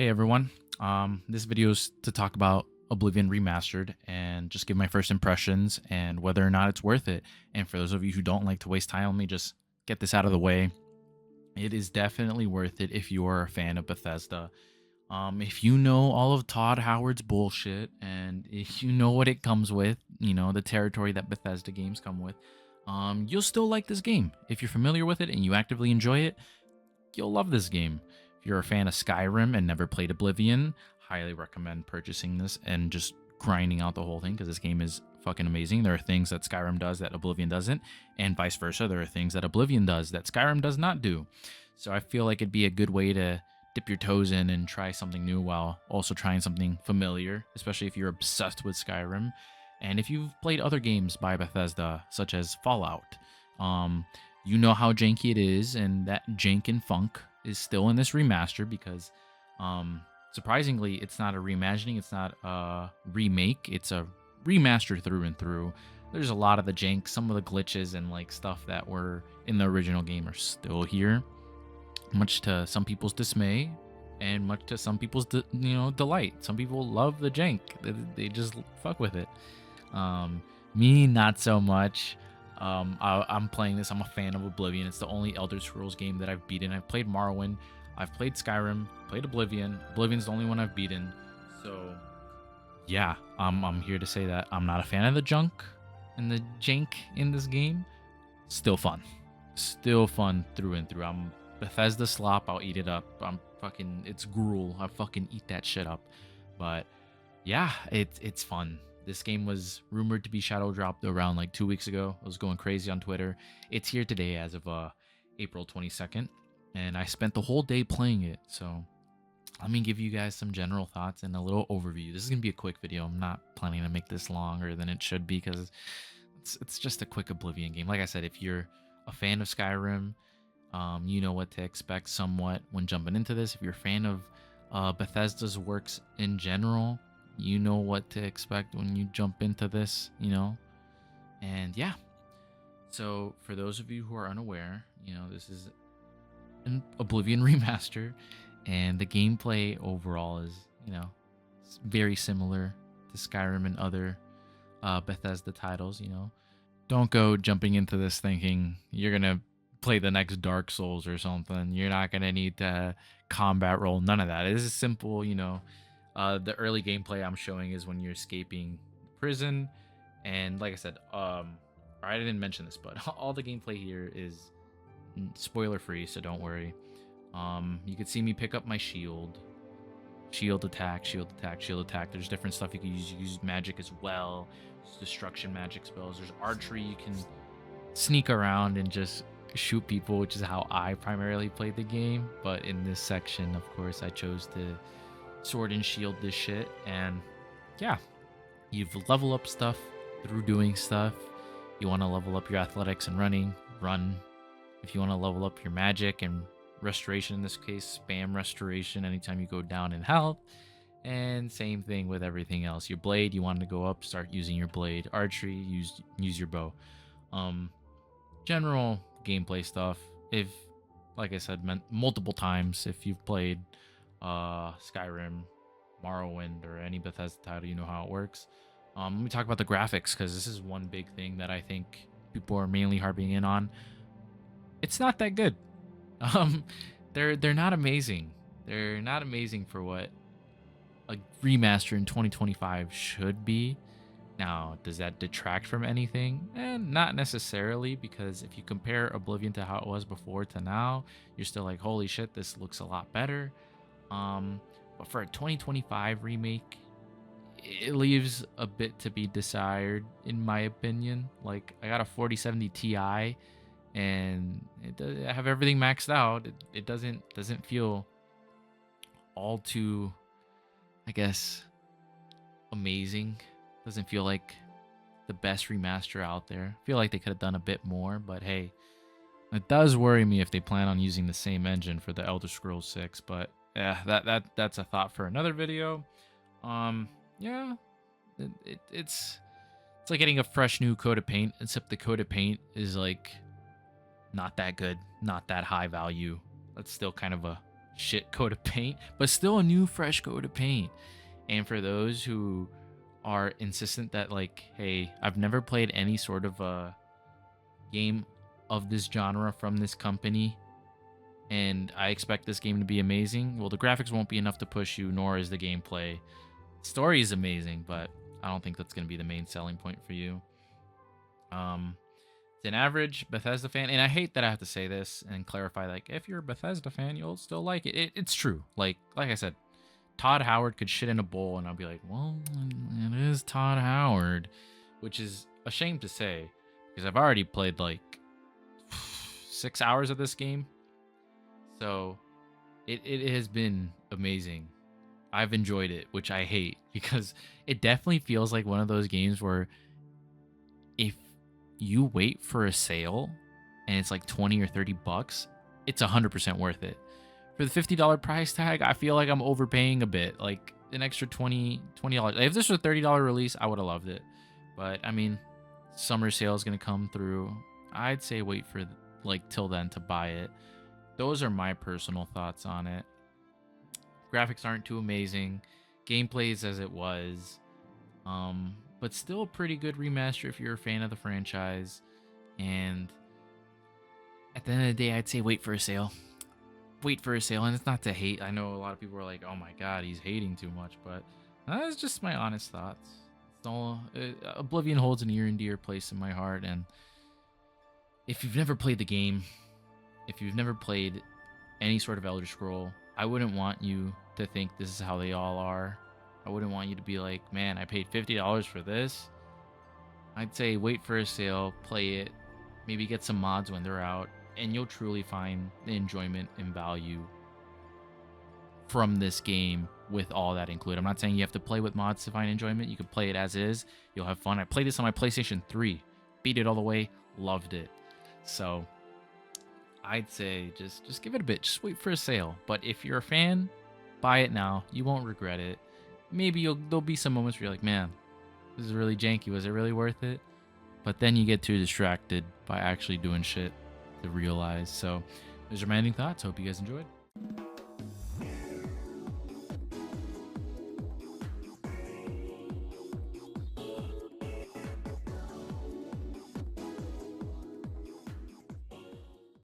Hey everyone. This video is to talk about Oblivion Remastered and just give my first impressions and whether or not it's worth it. And for those of you who don't like to waste time, let me just get this out of the way. It is definitely worth it if you are a fan of Bethesda. If you know all of Todd Howard's bullshit and if you know what it comes with, the territory that Bethesda games come with, you'll still like this game. If you're familiar with it and you actively enjoy it, you'll love this game. If you're a fan of Skyrim and never played Oblivion, highly recommend purchasing this and just grinding out the whole thing because this game is fucking amazing. There are things that Skyrim does that Oblivion doesn't, and vice versa. There are things that Oblivion does that Skyrim does not do. So I feel like it'd be a good way to dip your toes in and try something new while also trying something familiar, especially if you're obsessed with Skyrim. And if you've played other games by Bethesda, such as Fallout, you know how janky it is, and that jank and funk is still in this remaster because, surprisingly, it's not a reimagining, it's not a remake, it's a remaster through and through. There's a lot of the jank, some of the glitches and like stuff that were in the original game are still here, much to some people's dismay and much to some people's delight. Some people love the jank; they just fuck with it. Me, not so much. I'm playing this. I'm a fan of Oblivion. It's the only Elder Scrolls game that I've beaten. I've played Morrowind. I've played Skyrim. Played Oblivion. Oblivion's the only one I've beaten. So, yeah, I'm here to say that I'm not a fan of the junk and the jank in this game. Still fun. Still fun through and through. I'm Bethesda slop. I'll eat it up. It's gruel. I fucking eat that shit up. But yeah, it's fun. This game was rumored to be shadow dropped around like 2 weeks ago. I was going crazy on Twitter. It's here today as of April 22nd, and I spent the whole day playing it. So let me give you guys some general thoughts and a little overview. This is gonna be a quick video. I'm not planning to make this longer than it should be because it's just a quick Oblivion game. Like I said, if you're a fan of Skyrim, you know what to expect somewhat when jumping into this. If you're a fan of Bethesda's works in general, you know what to expect when you jump into this, and yeah. So for those of you who are unaware, this is an Oblivion remaster, and the gameplay overall is, very similar to Skyrim and other Bethesda titles. Don't go jumping into this thinking you're gonna play the next Dark Souls or something. You're not gonna need to combat roll. None of that. It is simple, the early gameplay I'm showing is when you're escaping prison, and like I said, I didn't mention this, but all the gameplay here is spoiler free, so don't worry. You can see me pick up my shield attack, shield attack, shield attack. There's different stuff you can use. You can use magic as well. There's destruction magic spells. There's archery. You can sneak around and just shoot people, which is how I primarily played the game. But in this section, of course, I chose to sword and shield this shit. And yeah, you've level up stuff through doing stuff. You want to level up your athletics and run. If you want to level up your magic and restoration, in this case, spam restoration anytime you go down in health. And same thing with everything else. Your blade, you want to go up, start using your blade. Archery, use your bow. General gameplay stuff. If, like I said, multiple times, if you've played Skyrim, Morrowind, or any Bethesda title, you know how it works. Let me talk about the graphics, because this is one big thing that I think people are mainly harping in on. It's not that good. They're not amazing. They're not amazing for what a remaster in 2025 should be. Now, does that detract from anything? Not necessarily, because if you compare Oblivion to how it was before to now, you're still like, holy shit, this looks a lot better. But for a 2025 remake, it leaves a bit to be desired, in my opinion. Like, I got a 4070 Ti, and I have everything maxed out. It doesn't feel all too, I guess, amazing. Doesn't feel like the best remaster out there. I feel like they could have done a bit more, but hey, it does worry me if they plan on using the same engine for the Elder Scrolls 6. But yeah, that's a thought for another video. Yeah, it's like getting a fresh new coat of paint, except the coat of paint is like not that good, not that high value. That's still kind of a shit coat of paint, but still a new fresh coat of paint. And for those who are insistent that like, hey, I've never played any sort of a game of this genre from this company and I expect this game to be amazing, well, the graphics won't be enough to push you, nor is the gameplay. Story is amazing, but I don't think that's going to be the main selling point for you. It's an average Bethesda fan, and I hate that I have to say this and clarify, like, if you're a Bethesda fan, you'll still like it. It's true. Like I said, Todd Howard could shit in a bowl, and I'll be like, well, it is Todd Howard, which is a shame to say, because I've already played, like, 6 hours of this game. So, it has been amazing. I've enjoyed it, which I hate, because it definitely feels like one of those games where if you wait for a sale and it's like 20 or 30 bucks, it's 100% worth it. For the $50 price tag, I feel like I'm overpaying a bit, like an extra $20. If this was a $30 release, I would have loved it. But I mean, summer sale is going to come through. I'd say wait for like till then to buy it. Those are my personal thoughts on it. Graphics aren't too amazing. Gameplay is as it was. But still a pretty good remaster if you're a fan of the franchise. And at the end of the day, I'd say wait for a sale. Wait for a sale. And it's not to hate. I know a lot of people are like, oh my god, he's hating too much. But that's just my honest thoughts. It's all, Oblivion holds a near and dear place in my heart. And if you've never played the game, if you've never played any sort of Elder Scroll, I wouldn't want you to think this is how they all are. I wouldn't want you to be like, man, I paid $50 for this. I'd say wait for a sale, play it, maybe get some mods when they're out, and you'll truly find the enjoyment and value from this game with all that included. I'm not saying you have to play with mods to find enjoyment. You can play it as is. You'll have fun. I played this on my PlayStation 3. Beat it all the way. Loved it. So I'd say just give it a bit. Just wait for a sale. But if you're a fan, buy it now. You won't regret it. Maybe there'll be some moments where you're like, man, this is really janky. Was it really worth it? But then you get too distracted by actually doing shit to realize. So those are my ending thoughts. Hope you guys enjoyed.